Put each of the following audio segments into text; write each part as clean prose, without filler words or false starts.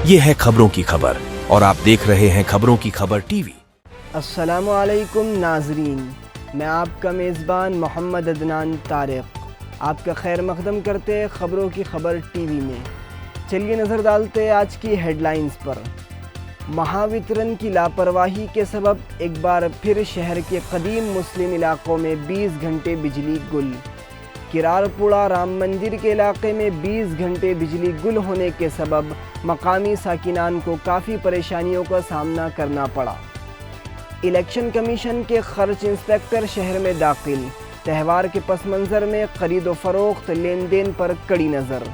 ये है खबरों की खबर और आप देख रहे हैं खबरों की खबर टीवी। अस्सलामु अलैकुम नाजरीन, मैं आपका मेज़बान मोहम्मद अदनान तारिक आपका खैर मकदम करते खबरों की खबर टीवी में। चलिए नज़र डालते आज की हेडलाइंस पर। महावितरण की लापरवाही के सबब एक बार फिर शहर के कदीम मुस्लिम इलाकों में 20 घंटे बिजली गुल। किरारपुड़ा राम मंदिर के इलाके में 20 घंटे बिजली गुल होने के सबब मकामी साकिनान को काफ़ी परेशानियों का सामना करना पड़ा। इलेक्शन कमीशन के खर्च इंस्पेक्टर शहर में दाखिल। त्यौहार के पस मंज़र में खरीद व फरोख्त लेन देन पर कड़ी नज़र।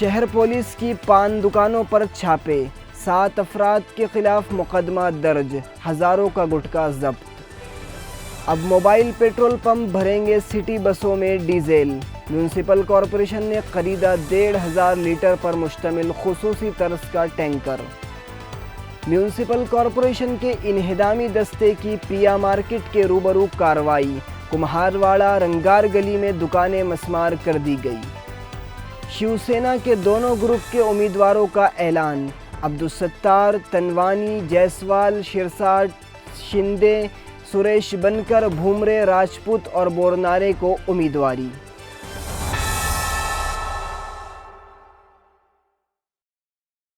शहर पुलिस की पान दुकानों पर छापे, 7 अफराद के खिलाफ मुकदमा दर्ज, हज़ारों का गुटखा जब्त। अब मोबाइल पेट्रोल पंप भरेंगे सिटी बसों में डीजल। म्यूनसिपल कॉरपोरेशन ने खरीदा 1,500 लीटर पर मुश्तमिल खुसूसी तर्ज का टैंकर। म्यूनसिपल कॉरपोरेशन के इन्हिदामी दस्ते की पिया मार्केट के रूबरू कार्रवाई। कुम्हारवाड़ा रंगार गली में दुकानें मस्मार कर दी गई। शिवसेना के दोनों ग्रुप के उम्मीदवारों का ऐलान। अब्दुलसत्तार, तनवानी, जायसवाल, शिरसाट, शिंदे, सुरेश बनकर, भूमरे, राजपूत और बोरनारे को उम्मीदवारी।